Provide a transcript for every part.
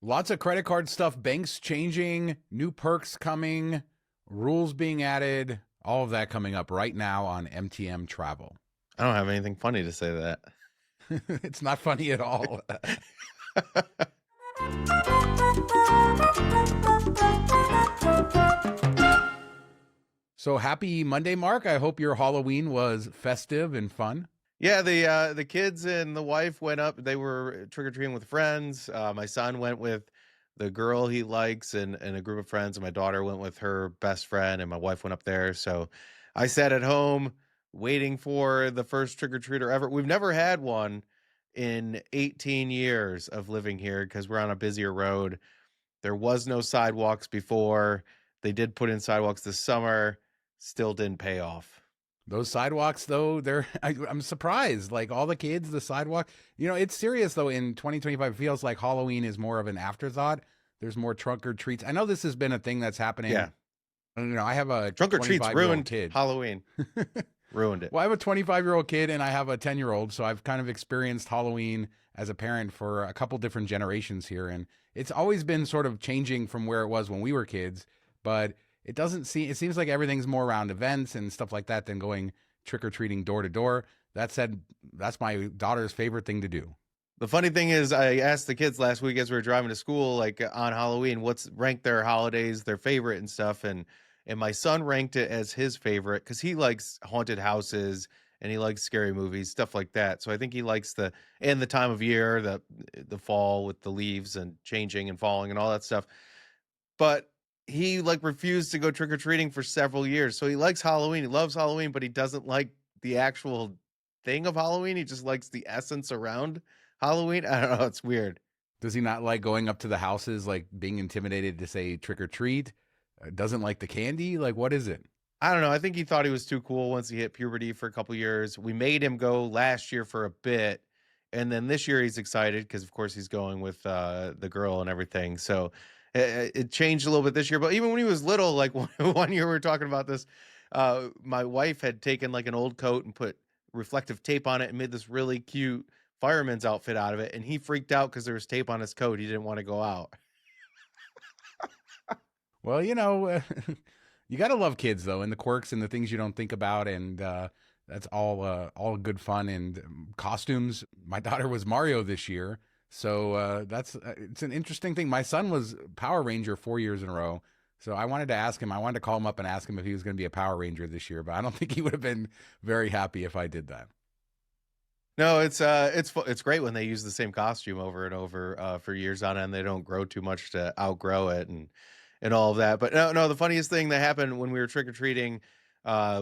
Lots of credit card stuff, banks changing, new perks coming, rules being added, all of that coming up right now on MTM Travel. I don't have anything funny to say to It's not funny at all. that. So happy Monday, Mark. I hope your Halloween was festive and fun. Yeah, the kids and the wife went up. They were trick or treating with friends. My son went with the girl he likes and a group of friends, and my daughter went with her best friend, and my wife went up there. So I sat at home waiting for the first trick or treater ever. We've never had one in 18 years of living here because we're on a busier road. There was no sidewalks before. They did put in sidewalks this summer, still didn't pay off. Those sidewalks, though, I'm surprised. Like all the kids, the sidewalk. It's serious though. In 2025, it feels like Halloween is more of an afterthought. There's more trunk or treats. I know this has been a thing that's happening. Yeah. I have a Trunk or treats 25-year-old ruined kid. Halloween. Ruined it. Well, I have a 25-year-old kid and I have a 10-year-old, so I've kind of experienced Halloween as a parent for a couple different generations here, and it's always been sort of changing from where it was when we were kids. But it seems like everything's more around events and stuff like that than going trick or treating door to door. That said, that's my daughter's favorite thing to do. The funny thing is, I asked the kids last week as we were driving to school, like on Halloween, what's ranked their holidays, their favorite and stuff. And my son ranked it as his favorite because he likes haunted houses and he likes scary movies, stuff like that. So I think he likes the time of year, the fall with the leaves and changing and falling and all that stuff. But he like refused to go trick or treating for several years. So he likes Halloween. He loves Halloween, but he doesn't like the actual thing of Halloween. He just likes the essence around Halloween. I don't know. It's weird. Does he not like going up to the houses, like being intimidated to say trick or treat? Doesn't like the candy? Like, what is it? I don't know. I think he thought he was too cool once he hit puberty for a couple years. We made him go last year for a bit. And then this year he's excited because, of course, he's going with the girl and everything. So it changed a little bit this year. But even when he was little, like one year we were talking about this, my wife had taken like an old coat and put reflective tape on it and made this really cute fireman's outfit out of it. And he freaked out because there was tape on his coat. He didn't want to go out. Well, you got to love kids though, and the quirks and the things you don't think about, and that's all good fun and costumes. My daughter was Mario this year, so that's it's an interesting thing. My son was Power Ranger 4 years in a row, so I wanted to ask him. I wanted to call him up and ask him if he was going to be a Power Ranger this year, but I don't think he would have been very happy if I did that. No, it's great when they use the same costume over and over for years on end. They don't grow too much to outgrow it and all of that. But no, the funniest thing that happened when we were trick or treating,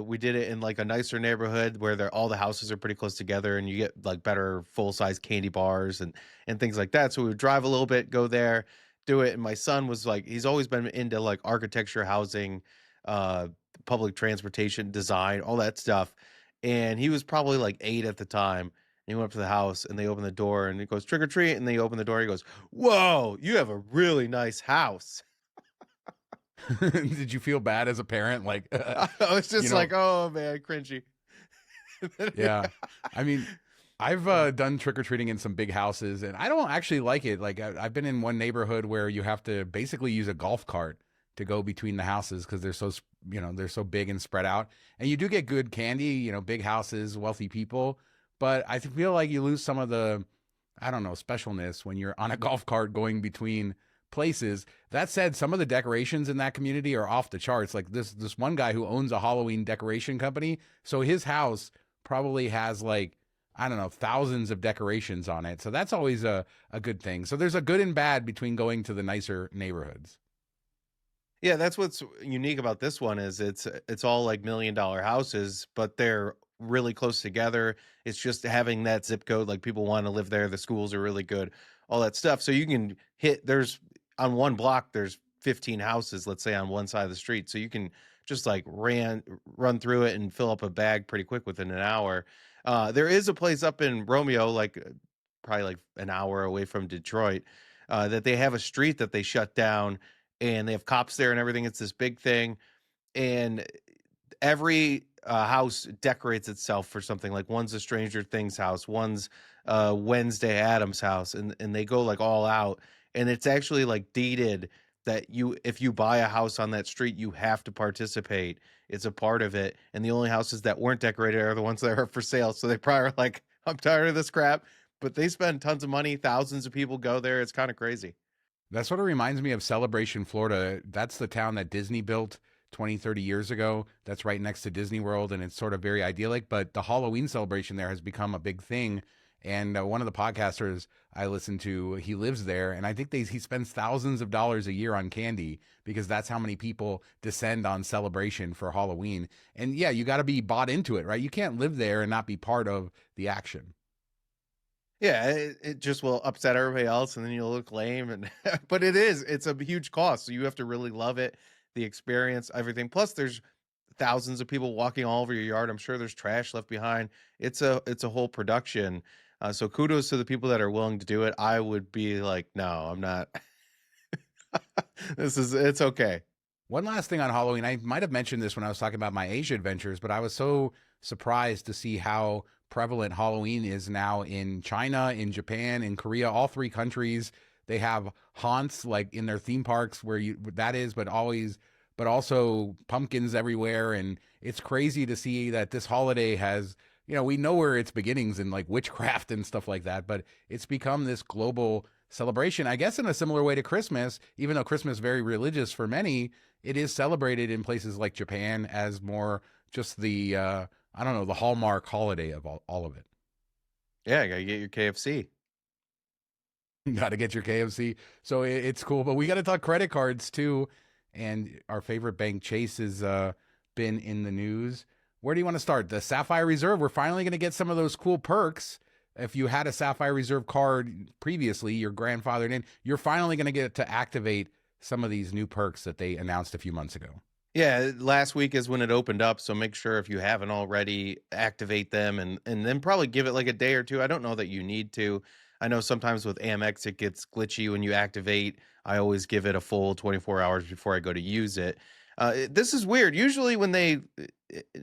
we did it in like a nicer neighborhood where all the houses are pretty close together, and you get like better full size candy bars and things like that. So we would drive a little bit, go there, do it. And my son was like, he's always been into like architecture, housing, public transportation, design, all that stuff. And he was probably like 8 at the time. And he went up to the house and they opened the door and he goes, trick or treat. And they open the door. He goes, whoa, you have a really nice house. Did you feel bad as a parent? Like, I was just like, oh man, cringy. yeah. I mean, I've done trick or treating in some big houses, and I don't actually like it. Like, I've been in one neighborhood where you have to basically use a golf cart to go between the houses because they're so big and spread out. And you do get good candy, big houses, wealthy people, but I feel like you lose some of the, I don't know, specialness when you're on a golf cart going between places. That said, some of the decorations in that community are off the charts. Like this one guy who owns a Halloween decoration company, so his house probably has like, I don't know, thousands of decorations on it. So that's always a good thing. So there's a good and bad between going to the nicer neighborhoods. Yeah, that's what's unique about this one is it's all like $1 million houses, but they're really close together. It's just having that zip code, like people want to live there. The schools are really good, all that stuff. So you can there's on one block, there's 15 houses, let's say on one side of the street. So you can just like run through it and fill up a bag pretty quick within an hour. There is a place up in Romeo, like probably like an hour away from Detroit, that they have a street that they shut down and they have cops there and everything. It's this big thing. And every house decorates itself for something. Like one's a Stranger Things house, one's Wednesday Adams house, and they go like all out. and it's actually like deeded that if you buy a house on that street, you have to participate. It's a part of it, and the only houses that weren't decorated are the ones that are for sale. So they probably are like, I'm tired of this crap, but they spend tons of money. Thousands of people go there. It's kind of crazy. That sort of reminds me of Celebration, Florida. That's the town that Disney built 20, 30 years ago. That's right next to Disney World, and it's sort of very idyllic. But the Halloween celebration there has become a big thing. And one of the podcasters I listen to, he lives there, and I think he spends thousands of dollars a year on candy because that's how many people descend on Celebration for Halloween. And yeah, you got to be bought into it, right? You can't live there and not be part of the action. Yeah, it just will upset everybody else, and then you'll look lame. And but it's a huge cost, so you have to really love it, the experience, everything. Plus, there's thousands of people walking all over your yard. I'm sure there's trash left behind. It's a whole production. So kudos to the people that are willing to do it. I would be like, no, I'm not. It's okay. One last thing on Halloween. I might have mentioned this when I was talking about my Asia adventures, but I was so surprised to see how prevalent Halloween is now in China, in Japan, in Korea, all three countries. They have haunts like in their theme parks where that is, but also pumpkins everywhere. And it's crazy to see that this holiday has, we know where its beginnings in like witchcraft and stuff like that, but it's become this global celebration, I guess, in a similar way to Christmas, even though Christmas is very religious for many. It is celebrated in places like Japan as more just the I don't know, the hallmark holiday of all of it. Yeah, you gotta get your KFC. Got to get your KFC. So it's cool, but we got to talk credit cards too. And our favorite bank, Chase, has been in the news. Where do you want to start? The Sapphire Reserve. We're finally going to get some of those cool perks. If you had a Sapphire Reserve card previously, you're grandfathered in, you're finally going to get to activate some of these new perks that they announced a few months ago. Yeah, last week is when it opened up, so make sure if you haven't already, activate them and then probably give it like a day or two. I don't know that you need to. I know sometimes with Amex it gets glitchy when you activate. I always give it a full 24 hours before I go to use it. This is weird. Usually when they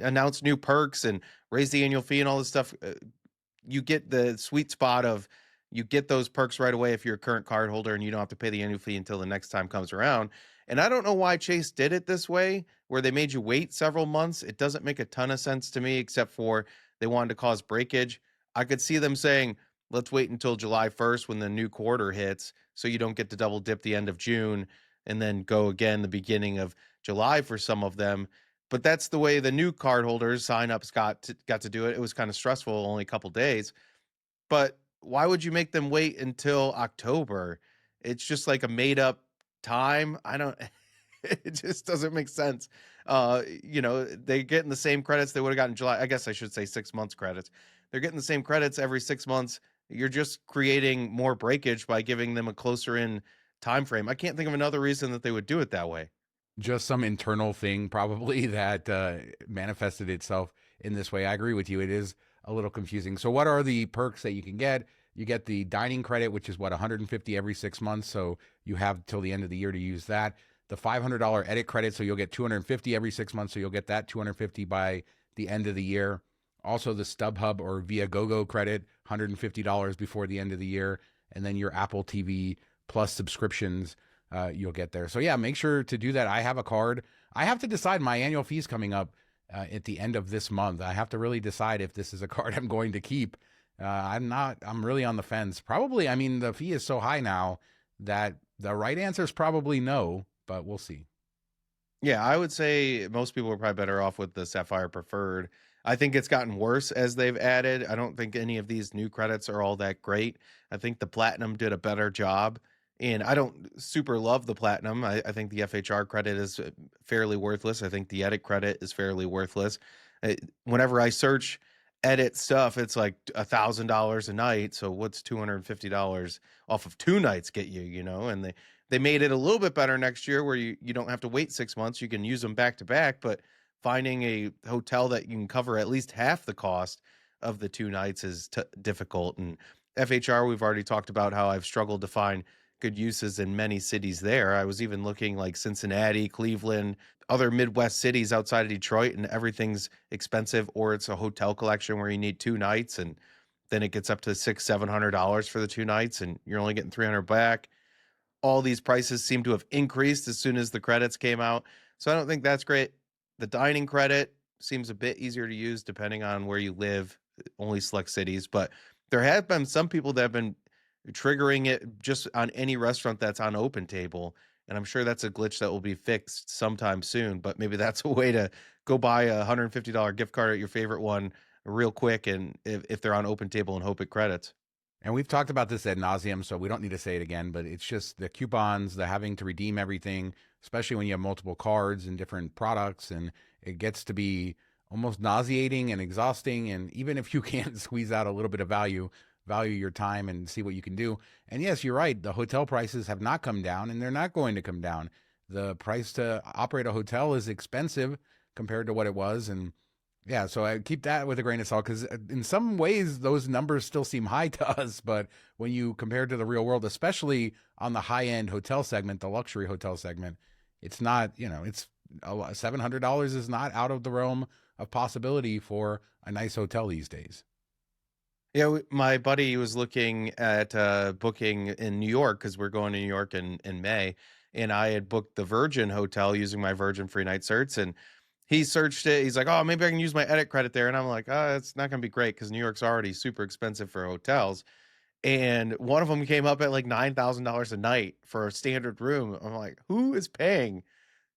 announce new perks and raise the annual fee and all this stuff, you get the sweet spot of you get those perks right away if you're a current card holder and you don't have to pay the annual fee until the next time comes around. And I don't know why Chase did it this way, where they made you wait several months. It doesn't make a ton of sense to me, except for they wanted to cause breakage. I could see them saying, let's wait until July 1st when the new quarter hits, so you don't get to double dip the end of June and then go again the beginning of July for some of them. But that's the way the new card holders signups got to do it. It was kind of stressful, only a couple days. But why would you make them wait until October? It's just like a made up time. I don't it just doesn't make sense. They getting the same credits they would have gotten in July. I guess I should say 6 months credits. They're getting the same credits every 6 months. You're just creating more breakage by giving them a closer in time frame. I can't think of another reason that they would do it that way. Just some internal thing probably that manifested itself in this way. I agree with you. It is a little confusing. So what are the perks that you can get? You get the dining credit, which is what, 150 every 6 months. So you have till the end of the year to use that. The $500 edit credit, so you'll get 250 every 6 months. So you'll get that 250 by the end of the year. Also the StubHub or Viagogo credit, $150 before the end of the year. And then your Apple TV Plus subscriptions, you'll get there. So yeah, make sure to do that. I have a card. I have to decide, my annual fees coming up at the end of this month. I have to really decide if this is a card I'm going to keep. I'm really on the fence. Probably, I mean, the fee is so high now that the right answer is probably no, but we'll see. Yeah, I would say most people are probably better off with the Sapphire Preferred. I think it's gotten worse as they've added. I don't think any of these new credits are all that great. I think the Platinum did a better job. And I don't super love the Platinum. I think the FHR credit is fairly worthless. I think the edit credit is fairly worthless. Whenever I search edit stuff, it's like $1,000 a night. So what's $250 off of 2 nights get you, And they made it a little bit better next year where you don't have to wait 6 months. You can use them back to back, but finding a hotel that you can cover at least half the cost of the 2 nights is difficult. And FHR, we've already talked about how I've struggled to find good uses in many cities there. I was even looking like Cincinnati, Cleveland, other Midwest cities outside of Detroit, and everything's expensive, or it's a hotel collection where you need 2 nights, and then it gets up to $600-700 for the 2 nights, and you're only getting 300 back. all these prices seem to have increased as soon as the credits came out. So I don't think that's great. The dining credit seems a bit easier to use depending on where you live, only select cities. But there have been some people that have been triggering it just on any restaurant that's on Open Table. And I'm sure that's a glitch that will be fixed sometime soon. But maybe that's a way to go buy a $150 gift card at your favorite one real quick. And if they're on Open Table and hope it credits. And we've talked about this ad nauseum, so we don't need to say it again, but it's just the coupons, the having to redeem everything, especially when you have multiple cards and different products, and it gets to be almost nauseating and exhausting. And even if you can't squeeze out a little bit of value your time and see what you can do. And yes, you're right. The hotel prices have not come down, and they're not going to come down. The price to operate a hotel is expensive compared to what it was. And yeah, so I keep that with a grain of salt because in some ways those numbers still seem high to us, but when you compare to the real world, especially on the high end hotel segment, the luxury hotel segment, it's not, it's $700 is not out of the realm of possibility for a nice hotel these days. Yeah, my buddy was looking at booking in New York because we're going to New York in May, and I had booked the Virgin Hotel using my Virgin free night certs, and he searched it. He's like, "Oh, maybe I can use my edit credit there," and I'm like, "Oh, it's not going to be great because New York's already super expensive for hotels." And one of them came up at like $9,000 a night for a standard room. I'm like, "Who is paying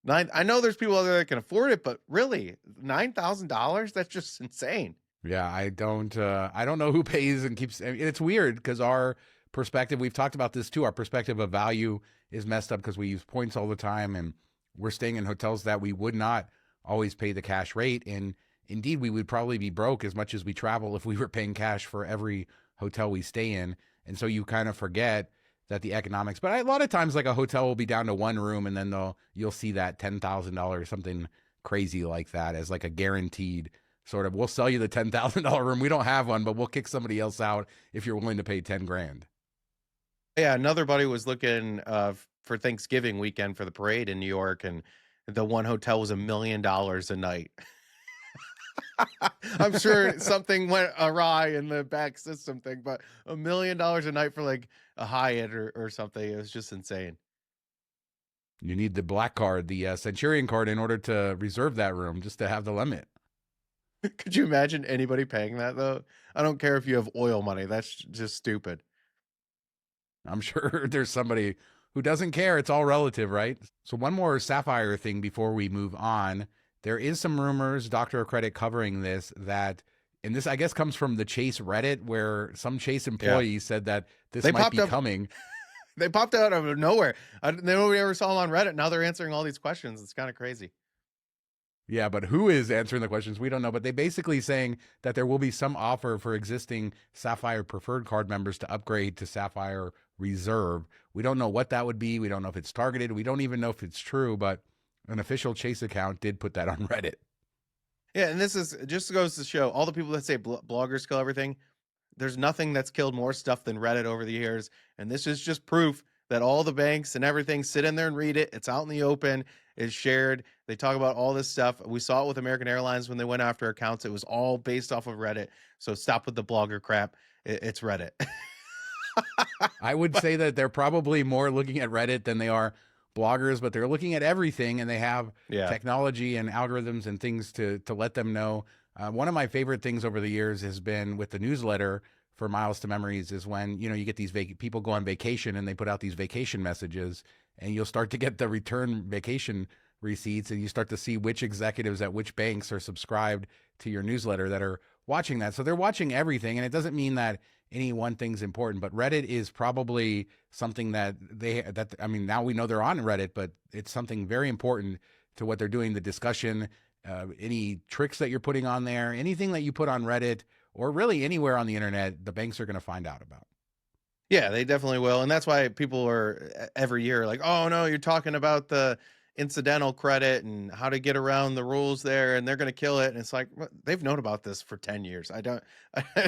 nine?" I know there's people out there that can afford it, but really, $9,000? That's just insane. Yeah, I don't know who pays and keeps. I mean, it's weird because our perspective, we've talked about this too. Our perspective of value is messed up because we use points all the time, and we're staying in hotels that we would not always pay the cash rate. And indeed, we would probably be broke as much as we travel if we were paying cash for every hotel we stay in. And so you kind of forget that the economics. But a lot of times, like a hotel will be down to one room, and then you'll see that $10,000 something crazy like that as like a guaranteed sort of, we'll sell you the $10,000 room. We don't have one, but we'll kick somebody else out if you're willing to pay 10 grand. Yeah, another buddy was looking for Thanksgiving weekend for the parade in New York, and the one hotel was $1 million a night. I'm sure something went awry in the back system thing, but $1 million a night for like a Hyatt or something. It was just insane. You need the black card, the Centurion card, in order to reserve that room, just to have the limit. Could you imagine anybody paying that though? I don't care if you have oil money. That's just stupid. I'm sure there's somebody who doesn't care. It's all relative, right? So one more Sapphire thing before we move on. There is some rumors, Doctor of Credit covering this, that, and this I guess comes from the Chase Reddit, where some Chase employee said that this They might popped be up. coming. They popped out of nowhere. Nobody ever saw them on Reddit. Now they're answering all these questions. It's kind of crazy. Yeah, but who is answering the questions? We don't know. But they basically saying that there will be some offer for existing Sapphire Preferred card members to upgrade to Sapphire Reserve. We don't know what that would be. We don't know if it's targeted. We don't even know if it's true, but an official Chase account did put that on Reddit. Yeah, and this is just goes to show all the people that say bloggers kill everything. There's nothing that's killed more stuff than Reddit over the years, and this is just proof that all the banks and everything sit in there and read it. It's out in the open. It's shared. They talk about all this stuff. We saw it with American Airlines when they went after accounts. It was all based off of Reddit. So stop with the blogger crap. It's Reddit. I would say that they're probably more looking at Reddit than they are bloggers, but they're looking at everything, and they have technology and algorithms and things to let them know. One of my favorite things over the years has been with the newsletter for Miles to Memories is when, you get these people go on vacation and they put out these vacation messages, and you'll start to get the return vacation receipts, and you start to see which executives at which banks are subscribed to your newsletter that are watching that. So they're watching everything, and it doesn't mean that any one thing's important, but Reddit is probably something that now we know they're on Reddit, but it's something very important to what they're doing, the discussion, any tricks that you're putting on there, anything that you put on Reddit or really anywhere on the internet, the banks are going to find out about. Yeah, they definitely will. And that's why people are every year like, oh no, you're talking about the incidental credit and how to get around the rules there, and they're going to kill it. And it's like, they've known about this for 10 years. I don't,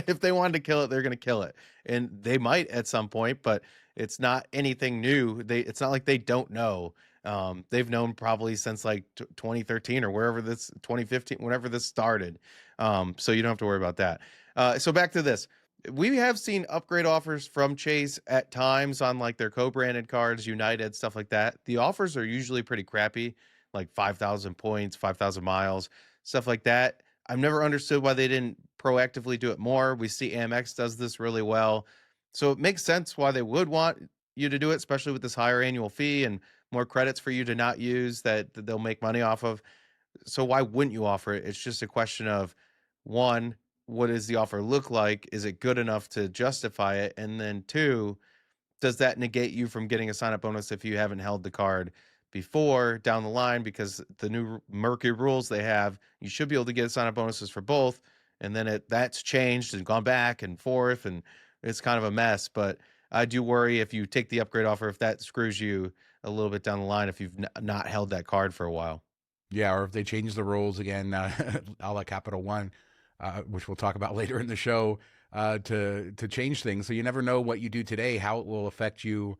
if they wanted to kill it, they're going to kill it. And they might at some point, but it's not anything new. It's not like they don't know. They've known probably since like 2013 or wherever 2015, whenever this started. So you don't have to worry about that. So back to this. We have seen upgrade offers from Chase at times on like their co-branded cards, United, stuff like that. The offers are usually pretty crappy, like 5,000 points, 5,000 miles, stuff like that. I've never understood why they didn't proactively do it more. We see Amex does this really well. So it makes sense why they would want you to do it, especially with this higher annual fee and more credits for you to not use that they'll make money off of. So why wouldn't you offer it? It's just a question of one, what does the offer look like? Is it good enough to justify it? And then two, does that negate you from getting a sign up bonus if you haven't held the card before down the line? Because the new murky rules they have, you should be able to get sign up bonuses for both. And then that's changed and gone back and forth, and it's kind of a mess. But I do worry if you take the upgrade offer, if that screws you a little bit down the line if you've not held that card for a while. Yeah, or if they change the rules again, a la Capital One, which we'll talk about later in the show, to change things. So you never know what you do today, how it will affect you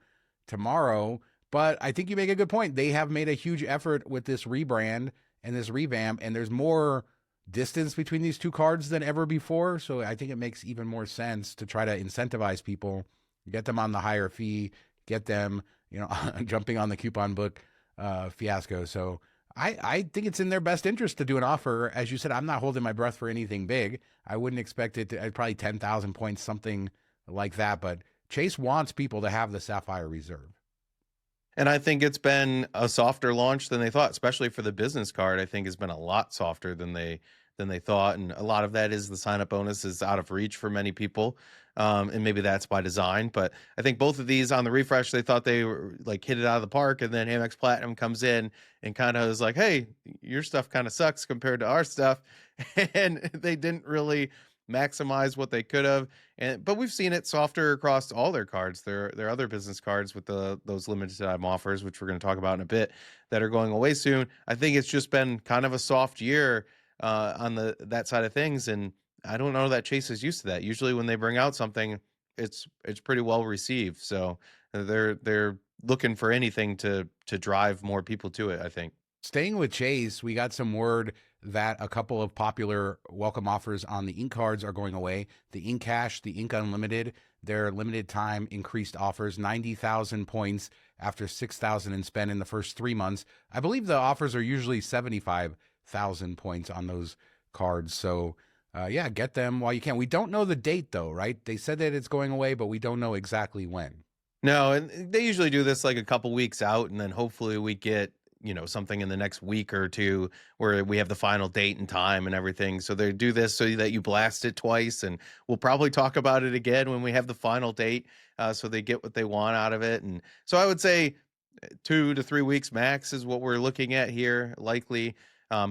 tomorrow. But I think you make a good point. They have made a huge effort with this rebrand and this revamp, and there's more distance between these two cards than ever before. So I think it makes even more sense to try to incentivize people, get them on the higher fee, get them, jumping on the coupon book fiasco. So I think it's in their best interest to do an offer. As you said, I'm not holding my breath for anything big. I wouldn't expect it to probably 10,000 points, something like that. But Chase wants people to have the Sapphire Reserve. And I think it's been a softer launch than they thought, especially for the business card. I think has been a lot softer than they thought, and a lot of that is the sign up bonus is out of reach for many people, and maybe that's by design. But I think both of these on the refresh, they thought they were like hit it out of the park, and then Amex Platinum comes in and kind of is like, "Hey, your stuff kind of sucks compared to our stuff," and they didn't really maximize what they could have. But we've seen it softer across all their cards. Their other business cards with those limited time offers, which we're going to talk about in a bit, that are going away soon. I think it's just been kind of a soft year on that side of things, and I don't know that Chase is used to that. Usually, when they bring out something, it's pretty well received. So they're looking for anything to drive more people to it, I think. Staying with Chase, we got some word that a couple of popular welcome offers on the Ink cards are going away. The Ink Cash, the Ink Unlimited, their limited time increased offers, 90,000 points after 6,000 in spend in the first 3 months. I believe the offers are usually 75,000 points on those cards. So, yeah, get them while you can. We don't know the date though, right? They said that it's going away, but we don't know exactly when. No, and they usually do this like a couple weeks out, and then hopefully we get something in the next week or two where we have the final date and time and everything. So they do this so that you blast it twice, and we'll probably talk about it again when we have the final date, so they get what they want out of it. And so I would say 2 to 3 weeks max is what we're looking at here, likely.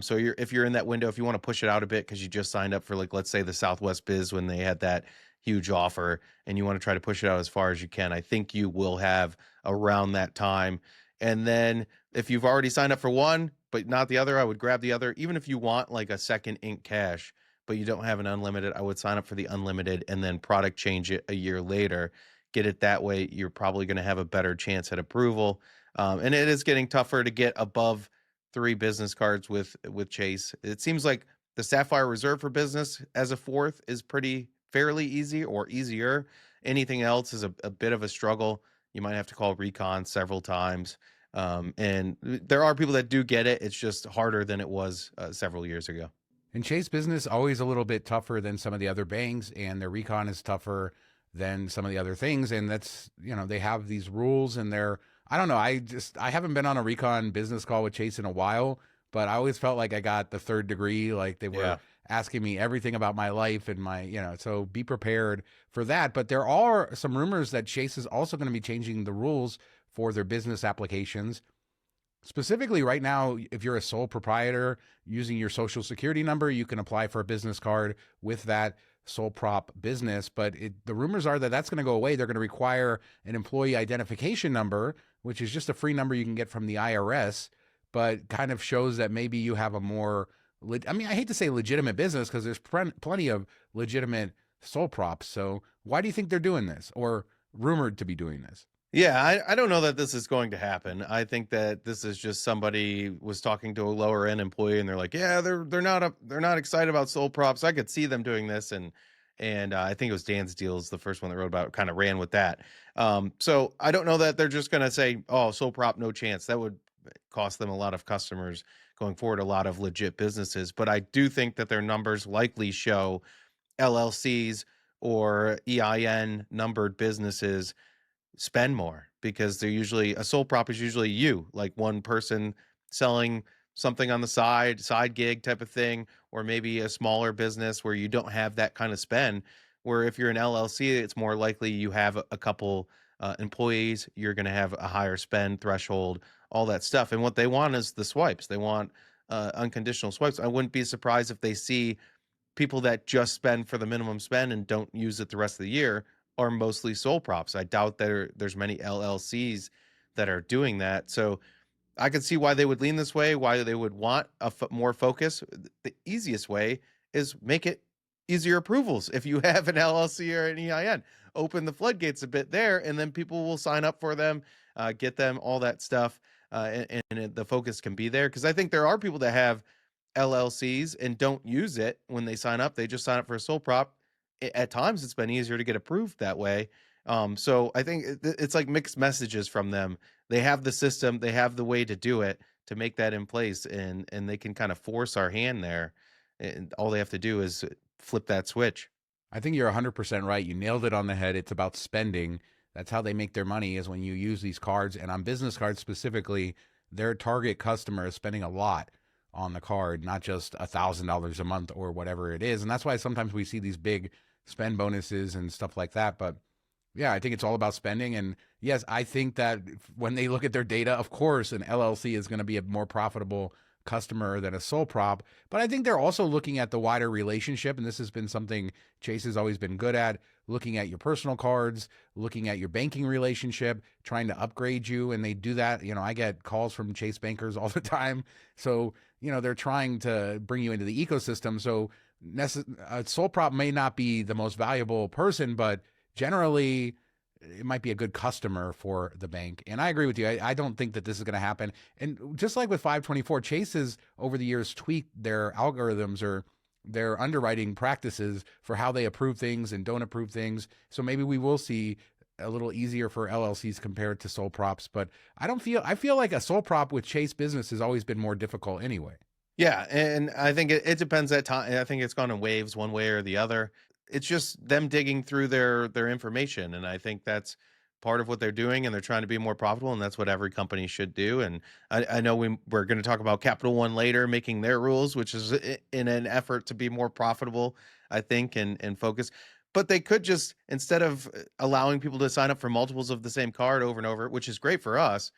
So if you're in that window, if you want to push it out a bit because you just signed up for, like, let's say the Southwest Biz when they had that huge offer, and you want to try to push it out as far as you can, I think you will have around that time. And then if you've already signed up for one but not the other, I would grab the other. Even if you want like a second Ink Cash but you don't have an unlimited, I would sign up for the unlimited and then product change it a year later. Get it that way. You're probably going to have a better chance at approval. And it is getting tougher to get above 3 business cards with Chase. It seems like the Sapphire Reserve for business as a fourth is pretty fairly easy or easier. Anything else is a bit of a struggle. You might have to call recon several times. And there are people that do get it. It's just harder than it was several years ago. And Chase Business always a little bit tougher than some of the other banks, and their recon is tougher than some of the other things. And that's, they have these rules, and I don't know. I haven't been on a recon business call with Chase in a while, but I always felt like I got the third degree. Like they were asking me everything about my life and so be prepared for that. But there are some rumors that Chase is also going to be changing the rules for their business applications. Specifically right now, if you're a sole proprietor using your social security number, you can apply for a business card with that sole prop business. But the rumors are that that's going to go away. They're going to require an employee identification number, which is just a free number you can get from the IRS, but kind of shows that maybe you have a more, I hate to say legitimate business because there's plenty of legitimate sole props. So why do you think they're doing this, or rumored to be doing this? Yeah, I don't know that this is going to happen. I think that this is just somebody was talking to a lower end employee, and they're like, yeah, they're not excited about sole props. I could see them doing this, and and I think it was Dan's Deals, the first one that wrote about it, kind of ran with that. So I don't know that they're just going to say, "Oh, sole prop, no chance." That would cost them a lot of customers going forward, a lot of legit businesses. But I do think that their numbers likely show LLCs or EIN numbered businesses spend more because they're usually a sole prop is usually you, like one person selling something on the side gig type of thing, or maybe a smaller business where you don't have that kind of spend. Where if you're an LLC, it's more likely you have a couple employees, you're going to have a higher spend threshold, all that stuff. And what they want is the swipes. They want unconditional swipes. I wouldn't be surprised if they see people that just spend for the minimum spend and don't use it the rest of the year are mostly sole props. I doubt there's many LLCs that are doing that. So I could see why they would lean this way, why they would want more focus. The easiest way is make it easier approvals. If you have an LLC or an EIN, open the floodgates a bit there, and then people will sign up for them, get them, all that stuff, and the focus can be there. Because I think there are people that have LLCs and don't use it when they sign up. They just sign up for a sole prop. At times, it's been easier to get approved that way. So I think it's like mixed messages from them. They have the system, they have the way to do it to make that in place, and they can kind of force our hand there. And all they have to do is flip that switch. I think you're 100% right. You nailed it on the head. It's about spending. That's how they make their money, is when you use these cards. And on business cards specifically, their target customer is spending a lot on the card, not just $1,000 a month or whatever it is. And that's why sometimes we see these big spend bonuses and stuff like that. But yeah, I think it's all about spending. And yes, I think that when they look at their data, of course, an LLC is going to be a more profitable customer than a sole prop. But I think they're also looking at the wider relationship. And this has been something Chase has always been good at, looking at your personal cards, looking at your banking relationship, trying to upgrade you. And they do that. You know, I get calls from Chase bankers all the time. So, you know, they're trying to bring you into the ecosystem. So a sole prop may not be the most valuable person, but generally it might be a good customer for the bank. And I agree with you. I don't think that this is going to happen. And just like with 524, Chase has over the years tweaked their algorithms or their underwriting practices for how they approve things and don't approve things. So maybe we will see a little easier for LLCs compared to sole props. But I feel like a sole prop with Chase Business has always been more difficult anyway. Yeah, and I think it depends at time. I think it's gone in waves one way or the other. It's just them digging through their information, and I think that's part of what they're doing, and they're trying to be more profitable, and that's what every company should do. And I know we're going to talk about Capital One later making their rules, which is in an effort to be more profitable, I think, and focus. But they could just, instead of allowing people to sign up for multiples of the same card over and over, which is great for us,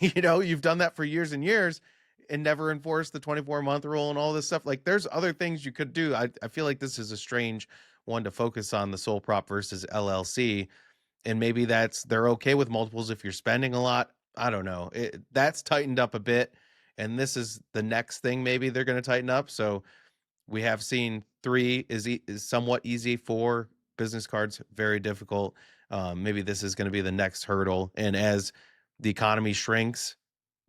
you've done that for years and years and never enforced the 24-month rule and all this stuff. Like, there's other things you could do. I feel like this is a strange one to focus on, the sole prop versus LLC. And maybe they're okay with multiples if you're spending a lot. I don't know. That's tightened up a bit. And this is the next thing maybe they're going to tighten up. So we have seen 3 is somewhat easy, 4 business cards, very difficult. Maybe this is going to be the next hurdle. And as the economy shrinks,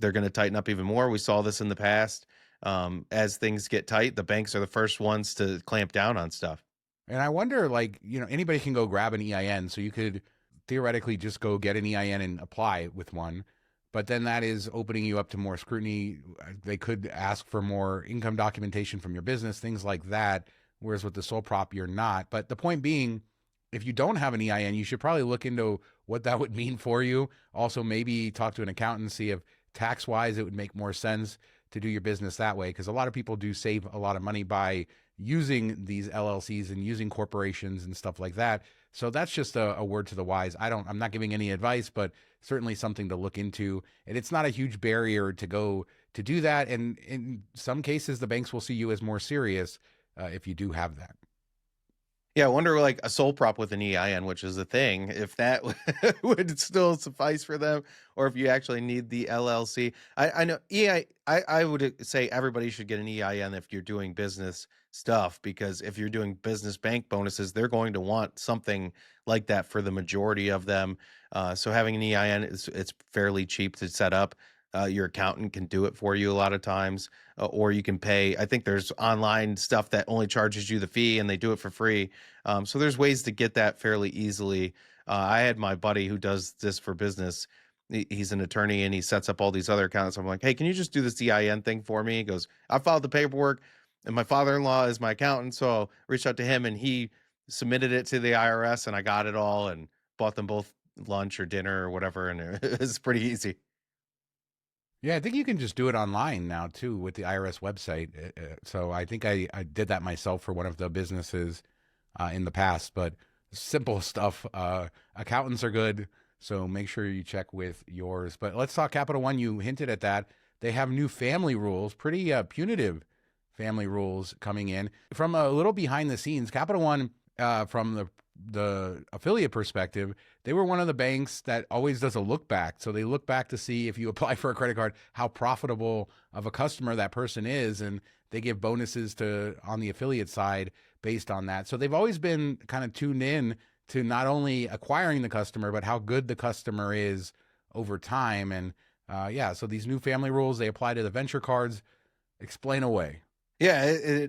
they're going to tighten up even more. We saw this in the past. As things get tight, the banks are the first ones to clamp down on stuff. And I wonder, like, anybody can go grab an EIN. So you could theoretically just go get an EIN and apply with one. But then that is opening you up to more scrutiny. They could ask for more income documentation from your business, things like that. Whereas with the sole prop, you're not. But the point being, if you don't have an EIN, you should probably look into what that would mean for you. Also, maybe talk to an accountant, see if tax-wise it would make more sense to do your business that way. Because a lot of people do save a lot of money by using these LLCs and using corporations and stuff like that. So that's just a word to the wise. I'm not giving any advice, but certainly something to look into. And it's not a huge barrier to go to do that. And in some cases, the banks will see you as more serious if you do have that. Yeah, I wonder, like, a sole prop with an EIN, which is a thing, if that would still suffice for them, or if you actually need the LLC. I know I would say everybody should get an EIN if you're doing business stuff, because if you're doing business bank bonuses, they're going to want something like that for the majority of them. So having an EIN it's fairly cheap to set up. Your accountant can do it for you a lot of times, or you can pay. I think there's online stuff that only charges you the fee and they do it for free. So there's ways to get that fairly easily. I had my buddy who does this for business. He's an attorney and he sets up all these other accounts. I'm like, hey, can you just do this EIN thing for me? He goes, I filed the paperwork and my father-in-law is my accountant. So I reached out to him and he submitted it to the IRS and I got it all and bought them both lunch or dinner or whatever. And it was pretty easy. Yeah, I think you can just do it online now too with the IRS website. So I think I did that myself for one of the businesses in the past, but simple stuff. Accountants are good, so make sure you check with yours. But let's talk Capital One. You hinted at that. They have new family rules, pretty punitive family rules coming in. From a little behind the scenes, Capital One, from the affiliate perspective, they were one of the banks that always does a look back. So they look back to see if you apply for a credit card, how profitable of a customer that person is, and they give bonuses to on the affiliate side based on that. So they've always been kind of tuned in to not only acquiring the customer, but how good the customer is over time. And yeah, so these new family rules, they apply to the venture cards. Explain away. Yeah,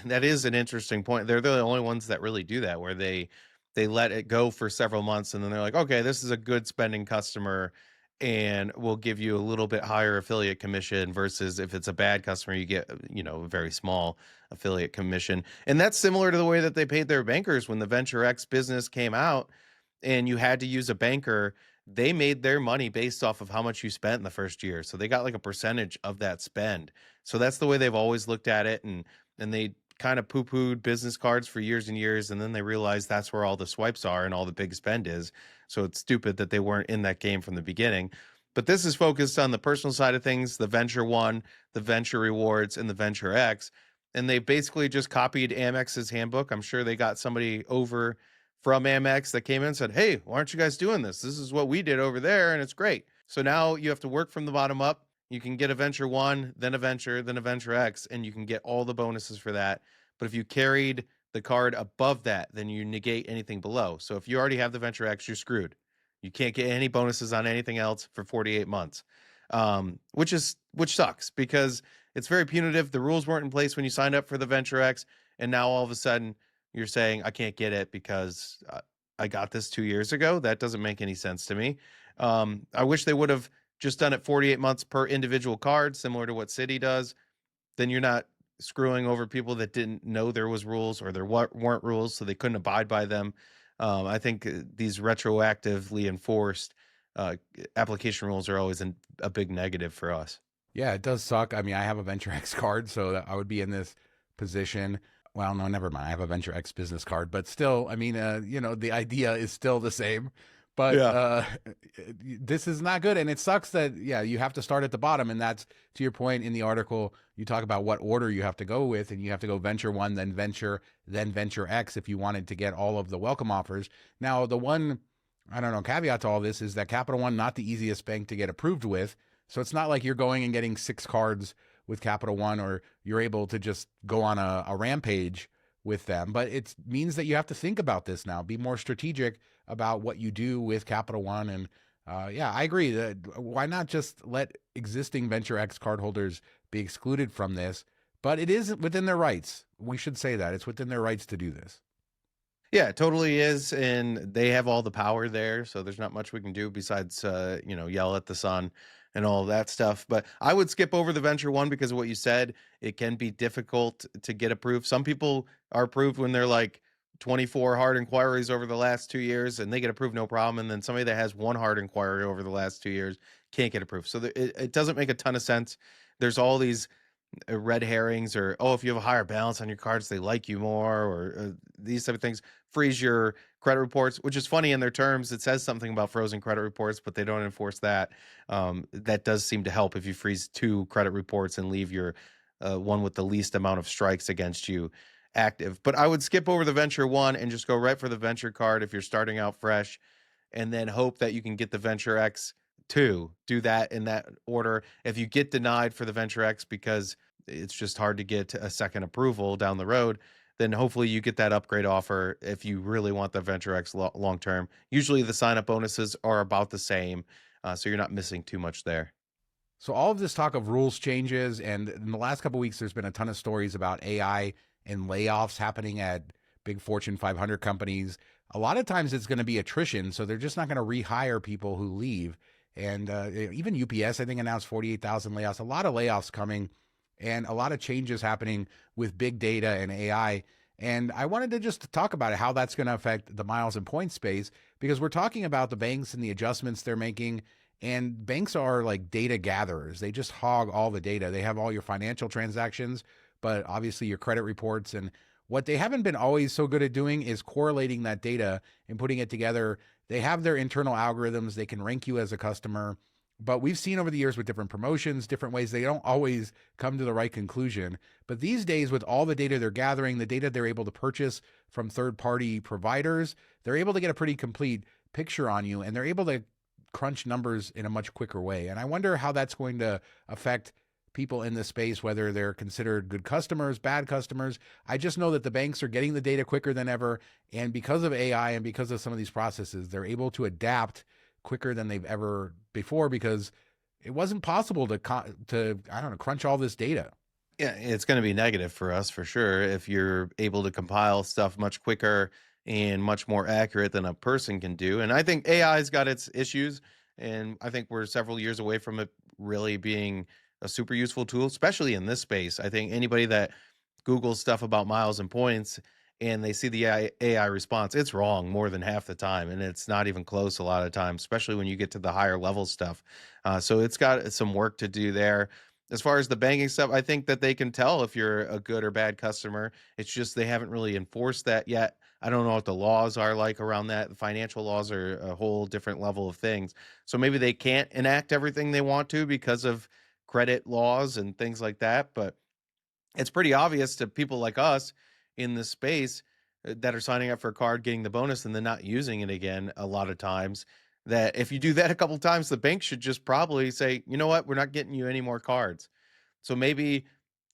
that is an interesting point. They're the only ones that really do that, where they let it go for several months, and then they're like, okay, this is a good spending customer, and we'll give you a little bit higher affiliate commission. Versus if it's a bad customer, you get a very small affiliate commission, and that's similar to the way that they paid their bankers when the Venture X business came out, and you had to use a banker. They made their money based off of how much you spent in the first year, so they got like a percentage of that spend. So that's the way they've always looked at it, and they kind of poo-pooed business cards for years and years, and then they realized that's where all the swipes are and all the big spend is. So it's stupid that they weren't in that game from the beginning. But this is focused on the personal side of things, the Venture One, the Venture Rewards, and the Venture X. And they basically just copied Amex's handbook. I'm sure they got somebody over from Amex that came in and said, hey, why aren't you guys doing this? This is what we did over there, and it's great. So now you have to work from the bottom up. You can get a Venture One, then a Venture, then a Venture X, and you can get all the bonuses for that. But if you carried the card above that, then you negate anything below. So if you already have the Venture X, you're screwed. You can't get any bonuses on anything else for 48 months, which sucks because it's very punitive. The rules weren't in place when you signed up for the Venture X, and now all of a sudden you're saying I can't get it because I got this 2 years ago. That doesn't make any sense to me. I wish they would have just done it 48 months per individual card, similar to what Citi does. Then you're not screwing over people that didn't know there was rules or there weren't rules, so they couldn't abide by them. I think these retroactively enforced application rules are always a big negative for us. Yeah, it does suck. I mean, I have a Venture X card, so that I would be in this position. Well, no, never mind. I have a Venture X business card, but still, I mean, the idea is still the same. But Yeah. this is not good, and it sucks that you have to start at the bottom, and that's to your point in the article. You talk about what order you have to go with, and you have to go Venture One, then Venture X if you wanted to get all of the welcome offers. Now, the one I don't know caveat to all this is that Capital One not the easiest bank to get approved with, so it's not like you're going and getting 6 cards with Capital One, or you're able to just go on a rampage with them. But it means that you have to think about this now, be more strategic about what you do with Capital One. And I agree that why not just let existing Venture X cardholders be excluded from this? But it is within their rights. We should say that it's within their rights to do this. Yeah, it totally is, and they have all the power there, so there's not much we can do besides, yell at the sun and all that stuff. But I would skip over the Venture One because of what you said. It can be difficult to get approved. Some people are approved when they're like 24 hard inquiries over the last 2 years, and they get approved no problem. And then somebody that has one hard inquiry over the last 2 years can't get approved. So it doesn't make a ton of sense. There's all these red herrings, or if you have a higher balance on your cards they like you more, or these type of things. Freeze your credit reports, which is funny in their terms. It says something about frozen credit reports, but they don't enforce that. That does seem to help if you freeze 2 credit reports and leave your one with the least amount of strikes against you active. But I would skip over the Venture One and just go right for the Venture card if you're starting out fresh, and then hope that you can get the Venture X too. Do that in that order. If you get denied for the Venture X because it's just hard to get a second approval down the road, then hopefully you get that upgrade offer if you really want the Venture X long term. Usually the sign up bonuses are about the same, so you're not missing too much there. So all of this talk of rules changes, and in the last couple of weeks, there's been a ton of stories about AI and layoffs happening at big Fortune 500 companies. A lot of times, it's going to be attrition, so they're just not going to rehire people who leave. And even UPS, I think, announced 48,000 layoffs. A lot of layoffs coming, and a lot of changes happening with big data and AI. And I wanted to just talk about it, how that's going to affect the miles and points space, because we're talking about the banks and the adjustments they're making, and banks are like data gatherers. They just hog all the data. They have all your financial transactions, but obviously your credit reports. And what they haven't been always so good at doing is correlating that data and putting it together. They have their internal algorithms. They can rank you as a customer. But we've seen over the years with different promotions, different ways, they don't always come to the right conclusion. But these days, with all the data they're gathering, the data they're able to purchase from third party providers, they're able to get a pretty complete picture on you, and they're able to crunch numbers in a much quicker way. And I wonder how that's going to affect people in this space, whether they're considered good customers, bad customers. I just know that the banks are getting the data quicker than ever. And because of AI and because of some of these processes, they're able to adapt quicker than they've ever before, because it wasn't possible to I don't know, crunch all this data. Yeah, it's going to be negative for us for sure if you're able to compile stuff much quicker and much more accurate than a person can do. And I think AI's got its issues, and I think we're several years away from it really being a super useful tool, especially in this space. I think anybody that Googles stuff about miles and points and they see the AI response, it's wrong more than half the time, and it's not even close a lot of times, especially when you get to the higher level stuff. So it's got some work to do there. As far as the banking stuff, I think that they can tell if you're a good or bad customer. It's just they haven't really enforced that yet. I don't know what the laws are like around that. The financial laws are a whole different level of things. So maybe they can't enact everything they want to because of credit laws and things like that. But it's pretty obvious to people like us in this space that are signing up for a card, getting the bonus, and then not using it again a lot of times, that if you do that a couple of times, the bank should just probably say, you know what, we're not getting you any more cards. So maybe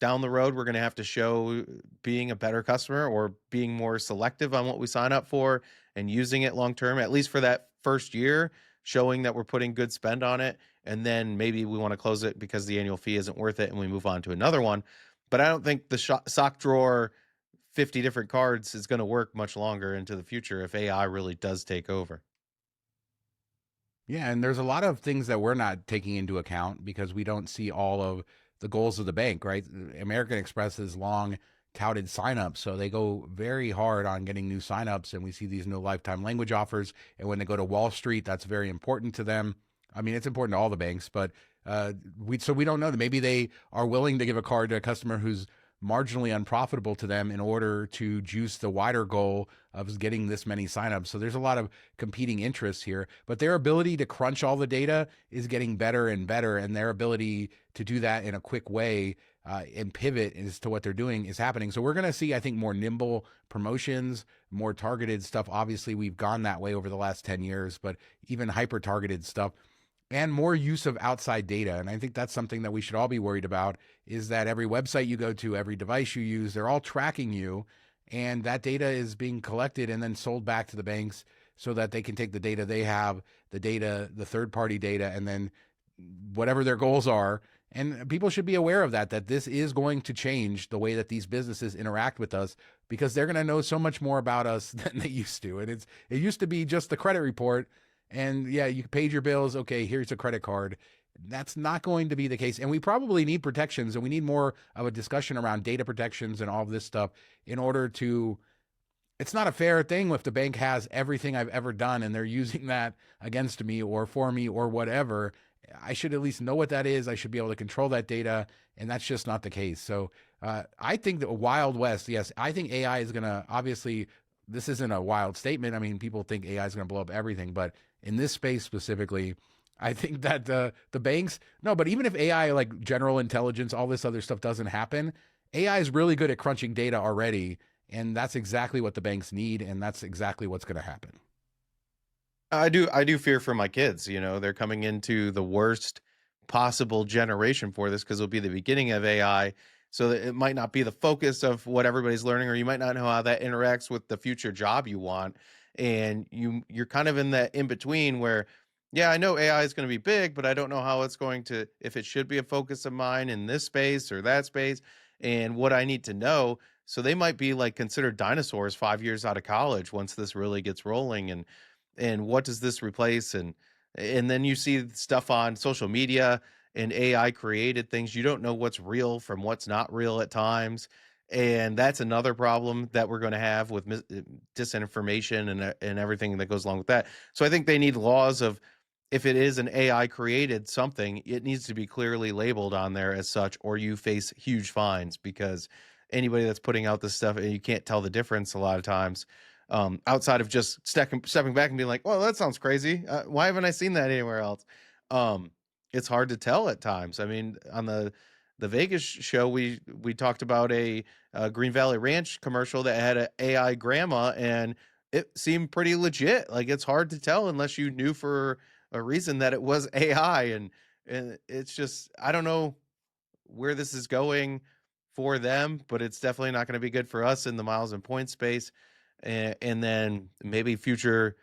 down the road, we're going to have to show being a better customer or being more selective on what we sign up for and using it long term, at least for that first year, showing that we're putting good spend on it. And then maybe we want to close it because the annual fee isn't worth it and we move on to another one. But I don't think the sock drawer 50 different cards is going to work much longer into the future if AI really does take over. Yeah, and there's a lot of things that we're not taking into account because we don't see all of the goals of the bank, right? American Express is long touted signups, so they go very hard on getting new signups, and we see these new lifetime language offers. And when they go to Wall Street, that's very important to them. I mean, it's important to all the banks, but we don't know that maybe they are willing to give a card to a customer who's marginally unprofitable to them in order to juice the wider goal of getting this many signups. So there's a lot of competing interests here, but their ability to crunch all the data is getting better and better, and their ability to do that in a quick way and pivot as to what they're doing is happening. So we're going to see, I think, more nimble promotions, more targeted stuff. Obviously, we've gone that way over the last 10 years, but even hyper targeted stuff and more use of outside data. And I think that's something that we should all be worried about, is that every website you go to, every device you use, they're all tracking you. And that data is being collected and then sold back to the banks so that they can take the data they have, the data, the third party data, and then whatever their goals are. And people should be aware of that this is going to change the way that these businesses interact with us, because they're going to know so much more about us than they used to. And it used to be just the credit report. And yeah, you paid your bills. Okay, here's a credit card. That's not going to be the case. And we probably need protections, and we need more of a discussion around data protections and all of this stuff in order to. It's not a fair thing if the bank has everything I've ever done and they're using that against me or for me or whatever. I should at least know what that is. I should be able to control that data. And that's just not the case. So I think that Wild West, yes, I think AI is going to, obviously, this isn't a wild statement. I mean, people think AI is going to blow up everything, but in this space specifically, I think that the banks, no, but even if AI, like general intelligence, all this other stuff doesn't happen, AI is really good at crunching data already. And that's exactly what the banks need. And that's exactly what's going to happen. I do fear for my kids. You know, they're coming into the worst possible generation for this because it'll be the beginning of AI. So that it might not be the focus of what everybody's learning, or you might not know how that interacts with the future job you want. And you're kind of in that in between where Yeah, I know AI is going to be big, but I don't know how it's going to, if it should be a focus of mine in this space or that space, and what I need to know. So they might be like considered dinosaurs 5 years out of college once this really gets rolling. And what does this replace? And then you see stuff on social media and AI created things. You don't know what's real from what's not real at times. And that's another problem that we're going to have with disinformation and everything that goes along with that. So I think they need laws of, if it is an AI created something, it needs to be clearly labeled on there as such, or you face huge fines, because anybody that's putting out this stuff and you can't tell the difference a lot of times, outside of just stepping back and being like, well, that sounds crazy. Why haven't I seen that anywhere else? Um, it's hard to tell at times. I mean, on the Vegas show, we talked about a Green Valley Ranch commercial that had an AI grandma, and it seemed pretty legit. Like, it's hard to tell unless you knew for a reason that it was AI. And it's just, I don't know where this is going for them, but it's definitely not going to be good for us in the miles and points space. And then maybe future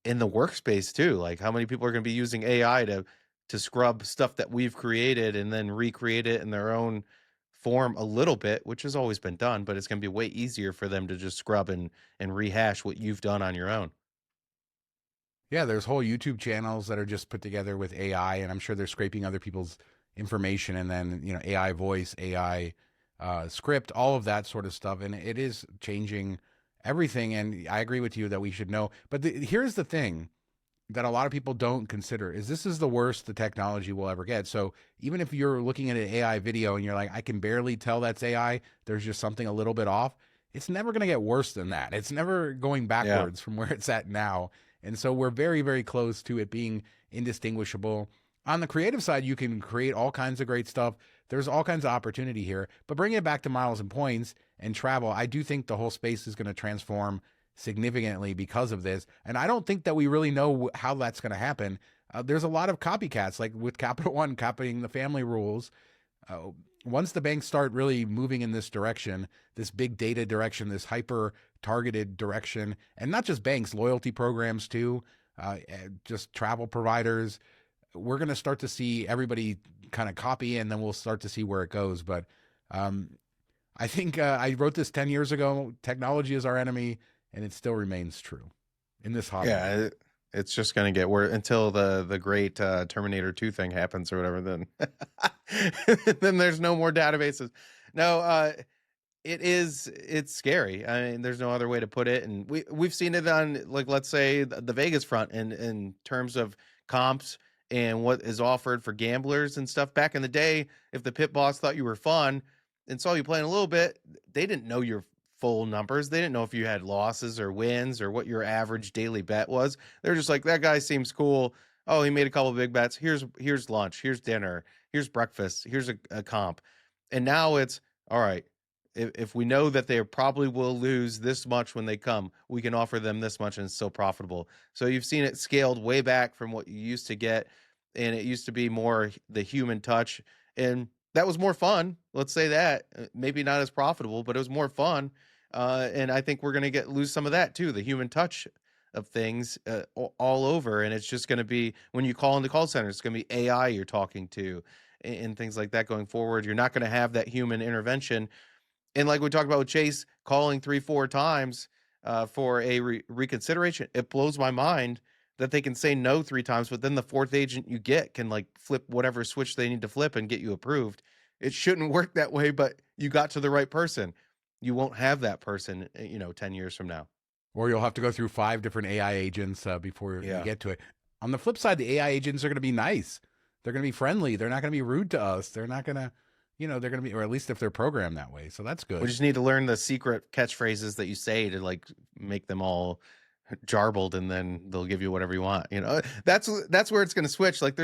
in the workspace too. Like, how many people are going to be using AI to scrub stuff that we've created and then recreate it in their own form a little bit, which has always been done, but it's going to be way easier for them to just scrub and rehash what you've done on your own. Yeah, there's whole YouTube channels that are just put together with AI, and I'm sure they're scraping other people's information, and then AI voice, AI script, all of that sort of stuff, and it is changing everything. And I agree with you that we should know. But here's the thing that a lot of people don't consider is this is the worst the technology will ever get. So even if you're looking at an AI video and you're like, I can barely tell that's AI, there's just something a little bit off. It's never going to get worse than that. It's never going Yeah. backwards from where it's at now. And so we're very, very close to it being indistinguishable. On the creative side, you can create all kinds of great stuff. There's all kinds of opportunity here. But bringing it back to miles and points and travel, I do think the whole space is going to transform significantly because of this. And I don't think that we really know how that's going to happen. There's a lot of copycats, like with Capital One copying the family rules. Once the banks start really moving in this direction, this big data direction, this hyper targeted direction, and not just banks, loyalty programs too, just travel providers, we're going to start to see everybody kind of copy, and then we'll start to see where it goes. But I think I wrote this 10 years ago. Technology is our enemy, and it still remains true in this hobby. Yeah, it's just going to get worse until the great Terminator 2 thing happens or whatever. Then then there's no more databases. No, it's scary. I mean, there's no other way to put it. And we've seen it on, like, let's say the Vegas front in terms of comps and what is offered for gamblers and stuff. Back in the day, if the pit boss thought you were fun and saw you playing a little bit, they didn't know your full numbers. They didn't know if you had losses or wins or what your average daily bet was. They're just like, that guy seems cool. Oh, he made a couple of big bets. Here's lunch. Here's dinner. Here's breakfast. Here's a comp. And now it's all right. If we know that they probably will lose this much when they come, we can offer them this much and it's so profitable. So you've seen it scaled way back from what you used to get. And it used to be more the human touch. And that was more fun. Let's say that. Maybe not as profitable, but it was more fun. And I think we're going to lose some of that too, the human touch of things all over. And it's just going to be, when you call in the call center, it's going to be AI you're talking to and things like that going forward. You're not going to have that human intervention. And like we talked about with Chase calling 3-4 times for a reconsideration, it blows my mind that they can say no 3 times, but then the fourth agent you get can like flip whatever switch they need to flip and get you approved. It shouldn't work that way, but you got to the right person. You won't have that person, 10 years from now. Or you'll have to go through 5 different AI agents before you get to it. On the flip side, the AI agents are going to be nice. They're going to be friendly. They're not going to be rude to us. They're not going to, they're going to be, or at least if they're programmed that way. So that's good. We just need to learn the secret catchphrases that you say to like make them all jarbled, and then they'll give you whatever you want. That's where it's going to switch. Like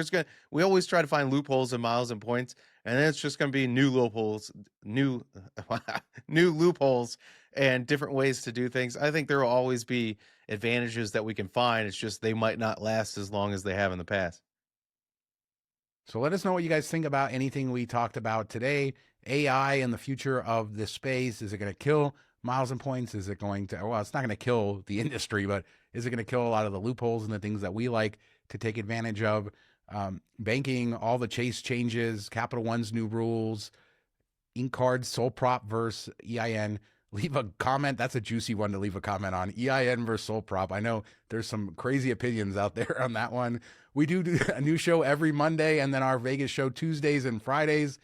we always try to find loopholes in miles and points, and then it's just going to be new loopholes, new loopholes, and different ways to do things. I think there will always be advantages that we can find. It's just they might not last as long as they have in the past. So let us know what you guys think about anything we talked about today. AI and the future of this space. Is it going to kill miles and points? Is it going to, well, it's not going to kill the industry, but is it going to kill a lot of the loopholes and the things that we like to take advantage of. Banking, all the Chase changes, Capital One's new rules, Ink cards, Sole Prop versus EIN. Leave a comment. That's a juicy one to leave a comment on. EIN versus Sole Prop. I know there's some crazy opinions out there on that one. We do a new show every Monday, and then our Vegas show Tuesdays and Fridays.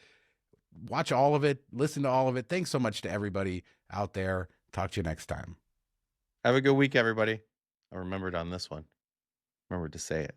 Watch all of it. Listen to all of it. Thanks so much to everybody out there. Talk to you next time. Have a good week, everybody. I remembered on this one. Remembered to say it.